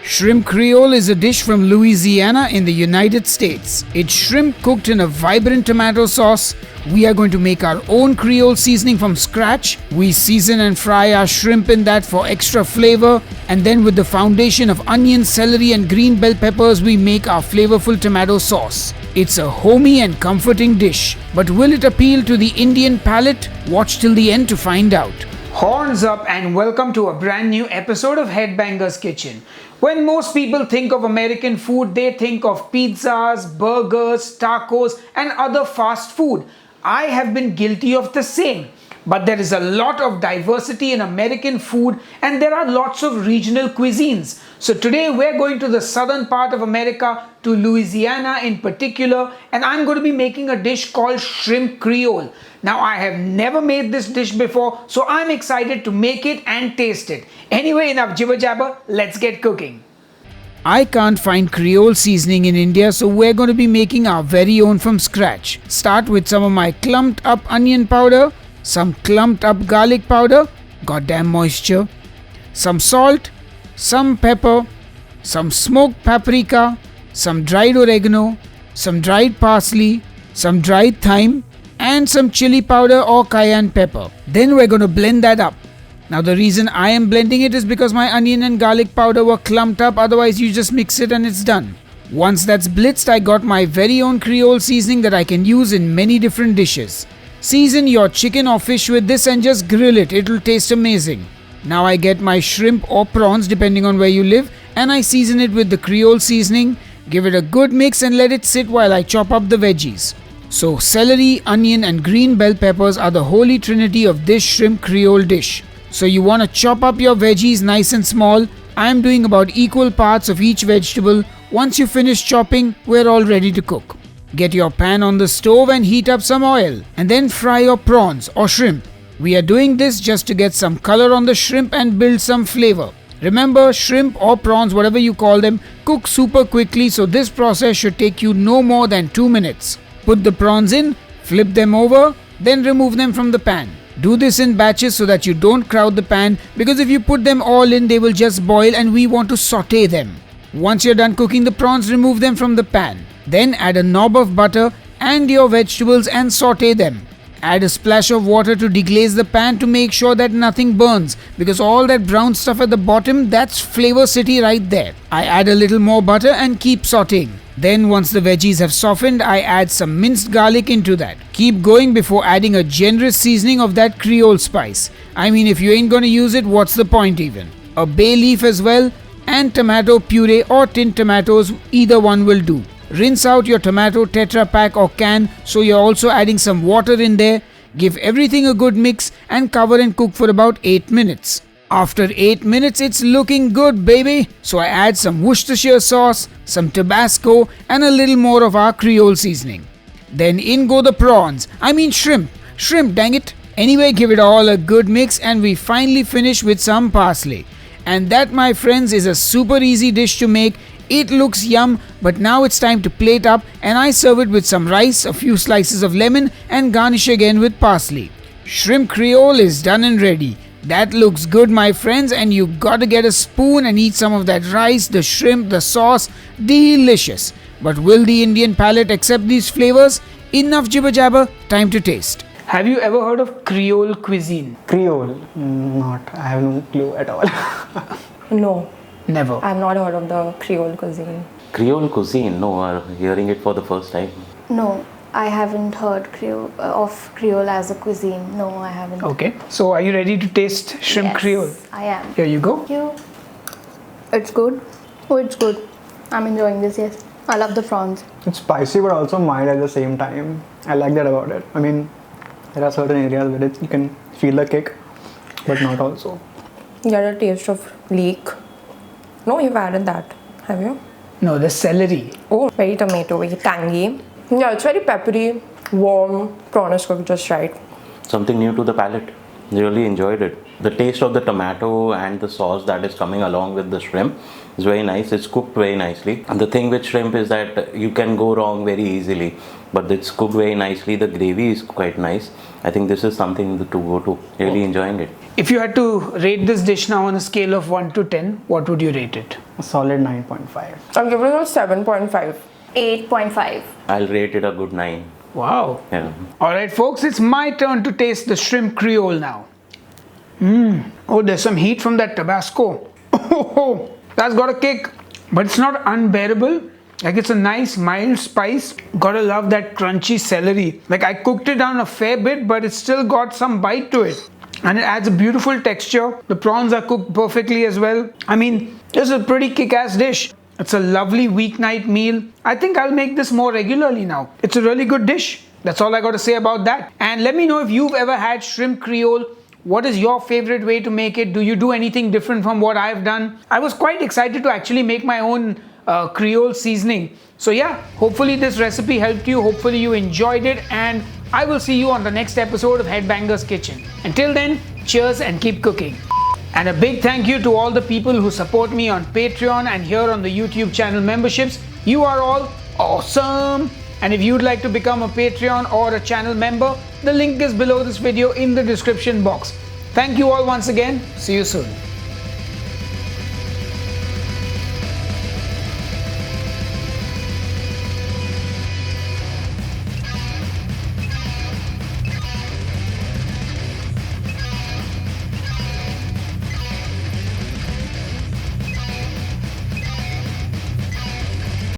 Shrimp Creole is a dish from Louisiana in the United States. It's shrimp cooked in a vibrant tomato sauce. We are going to make our own Creole seasoning from scratch. We season and fry our shrimp in that for extra flavor. And then with the foundation of onion, celery and green bell peppers, we make our flavorful tomato sauce. It's a homey and comforting dish. But will it appeal to the Indian palate? Watch till the end to find out. Horns up and welcome to a brand new episode of Headbangers Kitchen. When most people think of American food, they think of pizzas, burgers, tacos and other fast food. I have been guilty of the same. But there is a lot of diversity in American food and there are lots of regional cuisines. So today we're going to the southern part of America, to Louisiana in particular, and I'm going to be making a dish called Shrimp Creole. Now I have never made this dish before, so I'm excited to make it and taste it. Anyway, enough jibber jabber, let's get cooking. I can't find Creole seasoning in India, so we're going to be making our very own from scratch. Start with some of my clumped up onion powder, some clumped up garlic powder, goddamn moisture, some salt, some pepper, some smoked paprika, some dried oregano, some dried parsley, some dried thyme, and some chili powder or cayenne pepper. Then we're going to blend that up. Now the reason I am blending it is because my onion and garlic powder were clumped up, otherwise you just mix it and it's done. Once that's blitzed, I got my very own Creole seasoning that I can use in many different dishes. Season your chicken or fish with this and just grill it, it'll taste amazing. Now I get my shrimp or prawns depending on where you live and I season it with the Creole seasoning, give it a good mix and let it sit while I chop up the veggies. So celery, onion and green bell peppers are the holy trinity of this shrimp Creole dish. So you want to chop up your veggies nice and small. I am doing about equal parts of each vegetable. Once you finish chopping, we're all ready to cook. Get your pan on the stove and heat up some oil and then fry your prawns or shrimp. We are doing this just to get some color on the shrimp and build some flavor. Remember, shrimp or prawns, whatever you call them, cook super quickly, so this process should take you no more than 2 minutes. Put the prawns in, flip them over, then remove them from the pan. Do this in batches so that you don't crowd the pan, because if you put them all in, they will just boil and we want to saute them. Once you're done cooking the prawns, remove them from the pan. Then add a knob of butter and your vegetables and saute them. Add a splash of water to deglaze the pan to make sure that nothing burns, because all that brown stuff at the bottom, that's flavor city right there. I add a little more butter and keep sauteing. Then once the veggies have softened, I add some minced garlic into that. Keep going before adding a generous seasoning of that Creole spice. I mean, if you ain't gonna use it, what's the point even? A bay leaf as well, and tomato puree or tinned tomatoes, either one will do. Rinse out your tomato Tetra Pak or can, so you're also adding some water in there. Give everything a good mix and cover and cook for about 8 minutes. After 8 minutes, it's looking good, baby. So I add some Worcestershire sauce, some Tabasco and a little more of our Creole seasoning. Then in go the prawns. I mean shrimp. Shrimp, dang it. Anyway, give it all a good mix and we finally finish with some parsley. And that, my friends, is a super easy dish to make. It looks yum, but now it's time to plate up and I serve it with some rice, a few slices of lemon and garnish again with parsley. Shrimp Creole is done and ready. That looks good, my friends, and you gotta get a spoon and eat some of that rice, the shrimp, the sauce. Delicious. But will the Indian palate accept these flavors? Enough jibber jabber, time to taste. Have you ever heard of Creole cuisine? Creole? Not. I have no clue at all. No. Never. I've not heard of the Creole cuisine. Creole cuisine? No, I'm hearing it for the first time. No, I haven't heard of Creole as a cuisine. No, I haven't. Okay. So are you ready to taste Shrimp Yes, Creole? I am. Here you go. Thank you. It's good. Oh, it's good. I'm enjoying this, yes. I love the prawns. It's spicy but also mild at the same time. I like that about it. I mean, there are certain areas where you can feel the kick, but not also. You get a taste of leek. No, you've added that, have you? No, the celery. Oh, very tomato, very tangy. Yeah, it's very peppery, warm. Prawn is cooked just right. Something new to the palate. Really enjoyed it. The taste of the tomato and the sauce that is coming along with the shrimp is very nice. It's cooked very nicely. And the thing with shrimp is that you can go wrong very easily. But it's cooked very nicely. The gravy is quite nice. I think this is something to go to. Really enjoying it. If you had to rate this dish now on a scale of 1 to 10, what would you rate it? A solid 9.5. I'm giving it a 7.5. 8.5. I'll rate it a good 9. Wow. Yeah. Alright folks, it's my turn to taste the shrimp creole now. Oh, there's some heat from that Tabasco. Oh, that's got a kick. But it's not unbearable. Like, it's a nice mild spice. Gotta love that crunchy celery. Like, I cooked it down a fair bit, but it's still got some bite to it. And it adds a beautiful texture. The prawns are cooked perfectly as well. I mean, this is a pretty kick-ass dish. It's a lovely weeknight meal. I think I'll make this more regularly now. It's a really good dish. That's all I got to say about that. And let me know if you've ever had shrimp creole. What is your favorite way to make it? Do you do anything different from what I've done? I was quite excited to actually make my own creole seasoning. So yeah, hopefully this recipe helped you. Hopefully you enjoyed it. And I will see you on the next episode of Headbangers Kitchen. Until then, cheers and keep cooking. And a big thank you to all the people who support me on Patreon and here on the YouTube channel memberships. You are all awesome. And if you'd like to become a Patreon or a channel member, the link is below this video in the description box. Thank you all once again. See you soon.